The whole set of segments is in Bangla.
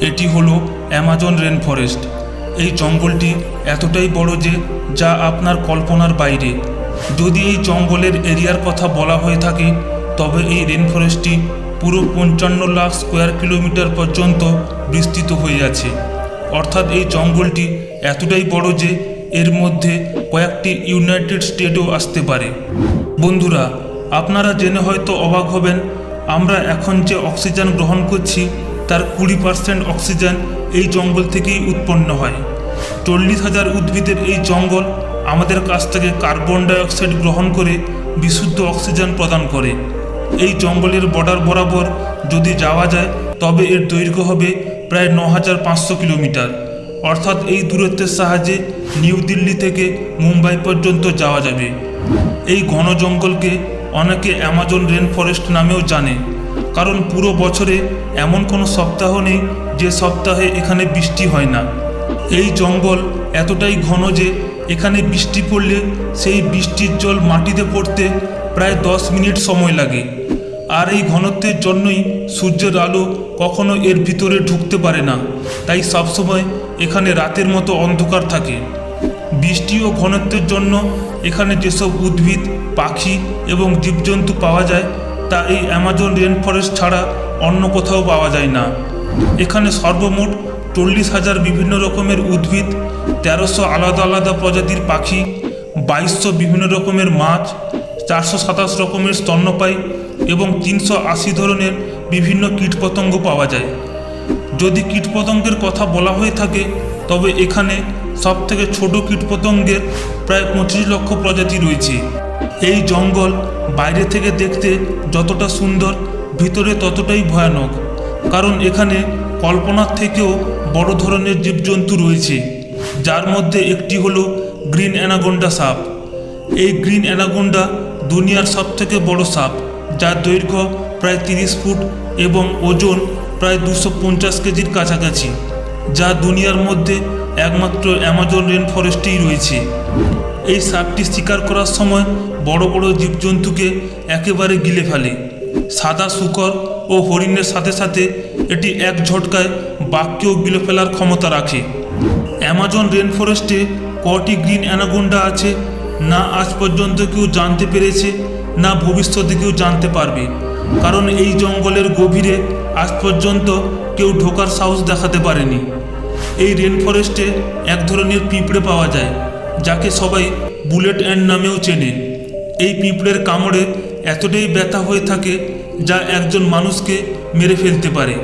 এটি হলো অ্যামাজন রেন ফরেস্ট। এই জঙ্গলটি এতটাই বড় যে যা আপনার কল্পনার বাইরে। যদি এই জঙ্গলের এরিয়ার কথা বলা হয়ে থাকে তবে এই রেন ফরেস্টটি পুরো 55 লাখ স্কোয়ার কিলোমিটার পর্যন্ত বিস্তৃত হয়ে আছে। অর্থাৎ এই জঙ্গলটি এতটাই বড় যে এর মধ্যে কয়েকটি ইউনাইটেড স্টেটও আসতে পারে। বন্ধুরা, আপনারা জেনে হয়তো অবাক হবেন, আমরা এখন যে অক্সিজেন গ্রহণ করছি তার 20% অক্সিজেন এই জঙ্গল থেকেই উৎপন্ন হয়। 40,000 উদ্ভিদের এই জঙ্গল আমাদের কাছ থেকে কার্বন ডাইঅক্সাইড গ্রহণ করে বিশুদ্ধ অক্সিজেন প্রদান করে। এই জঙ্গলের বর্ডার বরাবর যদি যাওয়া যায় তবে এর দৈর্ঘ্য হবে প্রায় 9,500 কিলোমিটার। অর্থাৎ এই দূরত্বের সাহায্যে নিউ দিল্লি থেকে মুম্বাই পর্যন্ত যাওয়া যাবে। এই ঘন জঙ্গলকে অনেকে অ্যামাজন রেন ফরেস্ট নামেও জানে, কারণ পুরো বছরে এমন কোনো সপ্তাহ নেই যে সপ্তাহে এখানে বৃষ্টি হয় না। এই জঙ্গল এতটাই ঘন যে এখানে বৃষ্টি পড়লে সেই বৃষ্টির জল মাটিতে পড়তে প্রায় 10 মিনিট সময় লাগে। আর এই ঘনত্বের জন্যই সূর্যের আলো কখনো এর ভিতরে ঢুকতে পারে না, তাই সবসময় এখানে রাতের মতো অন্ধকার থাকে। বৃষ্টি ও ঘনত্বের জন্য এখানে যেসব উদ্ভিদ, পাখি এবং জীবজন্তু পাওয়া যায় তা এই অ্যামাজন রেন ফরেস্ট ছাড়া অন্য কোথাও পাওয়া যায় না। এখানে সর্বমোট 40,000 বিভিন্ন রকমের উদ্ভিদ, 1300 আলাদা আলাদা প্রজাতির পাখি, 2200 বিভিন্ন রকমের মাছ, 427 রকমের স্তন্যপায়ী এবং 380 ধরনের বিভিন্ন কীটপতঙ্গ পাওয়া যায়। যদি কীটপতঙ্গের কথা বলা হয়ে থাকে তবে এখানে সবথেকে ছোট কীটপতঙ্গের প্রায় 25 লক্ষ প্রজাতি রয়েছে। এই জঙ্গল বাইরে থেকে দেখতে যতটা সুন্দর, ভিতরে ততটাই ভয়ানক, কারণ এখানে কল্পনার থেকেও বড় ধরনের জীবজন্তু রয়েছে, যার মধ্যে একটি হলো গ্রিন অ্যানাকন্ডা সাপ। এই গ্রিন অ্যানাকন্ডা দুনিয়ার সবথেকে বড় সাপ, যার দৈর্ঘ্য প্রায় 30 ফুট এবং ওজন প্রায় 250 কেজির কাছাকাছি, যা দুনিয়ার মধ্যে একমাত্র অ্যামাজন রেন ফরেস্টেই রয়েছে। এই সাপটি শিকার করার সময় বড় বড় জীবজন্তুকে একেবারে গিলে ফেলে। সাদা শূকর ও হরিণের সাথে সাথে এটি এক ঝটকায় বাঘকেও গিলে ফেলার ক্ষমতা রাখে। অ্যামাজন রেন ফরেস্টে কটি গ্রিন অ্যানাকন্ডা আছে না আজ পর্যন্ত কেউ জানতে পেরেছে, না ভবিষ্যতে কেউ জানতে পারবে, কারণ এই জঙ্গলের গভীরে আজ পর্যন্ত কেউ ঢোকার সাহস দেখাতে পারেনি। এই রেন ফরেস্টে এক ধরনের পিঁপড়ে পাওয়া যায়, যাকে সবাই বুলেট অ্যান্ড নামেও চেনে। এই পিঁপড়ের কামড়ে এতটাই ব্যথা হয়ে থাকে যা একজন মানুষকে মেরে ফেলতে পারে।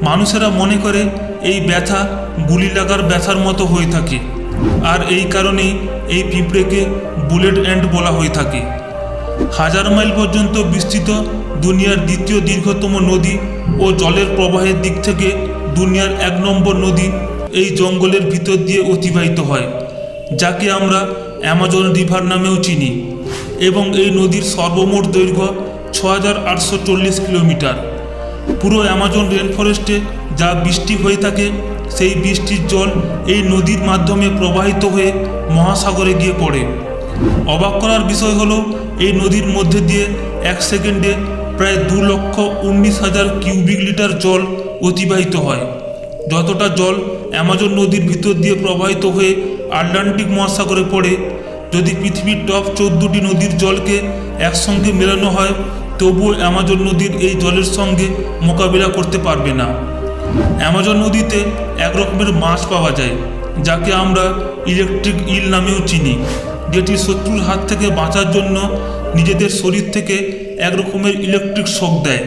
মানুষেরা মনে করে এই ব্যথা গুলি লাগার ব্যথার মতো হয়ে থাকে, আর এই কারণেই এই পিঁপড়েকে বুলেট অ্যান্ড বলা হয়ে থাকে। 1000 মাইল পর্যন্ত বিস্তৃত দুনিয়ার দ্বিতীয় দীর্ঘতম নদী ও জলের প্রবাহের দিক থেকে দুনিয়ার 1 নম্বর নদী এই জঙ্গলের ভিতর দিয়ে অতিবাহিত হয়, যাকে আমরা অ্যামাজন রিভার নামেও চিনি। এবং এই নদীর সর্বমোট দৈর্ঘ্য 6840 কিলোমিটার। পুরো অ্যামাজন রেন ফরেস্টে যা বৃষ্টি হয়ে থাকে সেই বৃষ্টির জল এই নদীর মাধ্যমে প্রবাহিত হয়ে মহাসাগরে গিয়ে পড়ে। অবাক করার বিষয় হলো এই নদীর মধ্যে দিয়ে 1 সেকেন্ডে প্রায় 2,19,000 কিউবিক লিটার জল অতিবাহিত হয়। যতটা জল অ্যামাজন নদীর ভিতর দিয়ে প্রবাহিত হয়ে আটলান্টিক মহাসাগরে পড়ে, যদি পৃথিবীর টপ 14টি নদীর জলকে একসঙ্গে মেলানো হয় তবুও অ্যামাজন নদীর এই জলের সঙ্গে মোকাবিলা করতে পারবে না। অ্যামাজন নদীতে এক রকমের মাছ পাওয়া যায়, যাকে আমরা ইলেকট্রিক ইল নামেও চিনি, যেটি শত্রুর হাত থেকে বাঁচার জন্য নিজেদের শরীর থেকে এক রকমের ইলেকট্রিক শক দেয়।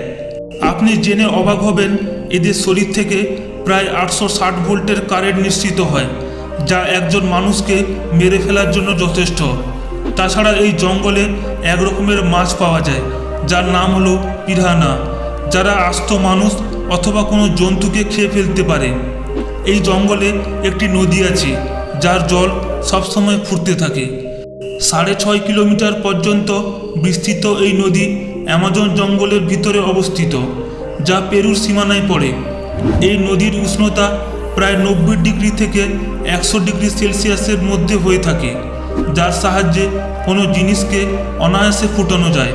আপনি জেনে অবাক হবেন, এদের শরীর থেকে প্রায় 860 ভোল্টের কারেন্ট নিঃসৃত হয়, যা একজন মানুষকে মেরে ফেলার জন্য যথেষ্ট। তাছাড়া এই জঙ্গলে এক রকমের মাছ পাওয়া যায়, যার নাম হলো পিরানা, যারা আস্ত মানুষ অথবা কোনো জন্তুকে খেয়ে ফেলতে পারে। এই জঙ্গলে একটি নদী আছে, যার জল সবসময় ফুটতে থাকে। 6.5 কিলোমিটার পর্যন্ত বিস্তৃত এই নদী অ্যামাজন জঙ্গলের ভিতরে অবস্থিত, যা পেরুর সীমানায় পড়ে। এই নদীর উষ্ণতা প্রায় 90 ডিগ্রি থেকে 100 ডিগ্রি সেলসিয়াসের মধ্যে হয়ে থাকে, যার সাহায্যে কোনো জিনিসকে অনায়াসে ফুটানো যায়।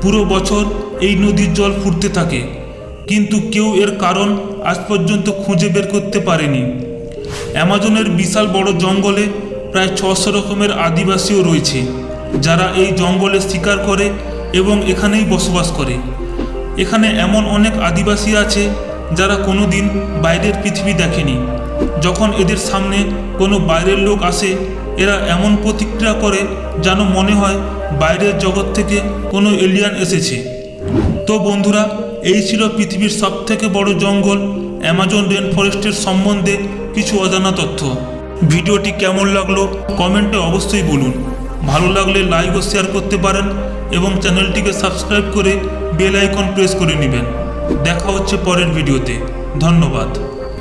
পুরো বছর এই নদীর জল ফুটতে থাকে, কিন্তু কেউ এর কারণ আজ পর্যন্ত খুঁজে বের করতে পারেনি। অ্যামাজনের বিশাল বড় জঙ্গলে প্রায় 600 রকমের আদিবাসীও রয়েছে, যারা এই জঙ্গলে শিকার করে এবং এখানেই বসবাস করে। এখানে এমন অনেক আদিবাসী আছে যারা কোনো দিন বাইরের পৃথিবী দেখেনি। যখন এদের সামনে কোনো বাইরের লোক আসে, এরা এমন প্রতিক্রিয়া করে যেন মনে হয় বাইরের জগৎ থেকে কোনো এলিয়ান এসেছে। তো বন্ধুরা, এই ছিল পৃথিবীর সবথেকে বড় জঙ্গল অ্যামাজন রেন ফরেস্টের সম্বন্ধে কিছু অজানা তথ্য। ভিডিওটি কেমন লাগলো কমেন্টে অবশ্যই বলুন। ভালো লাগলে লাইক ও শেয়ার করতে পারেন এবং চ্যানেলটিকে সাবস্ক্রাইব করে বেল আইকন প্রেস করে নেবেন। দেখা হচ্ছে পরের ভিডিওতে। ধন্যবাদ।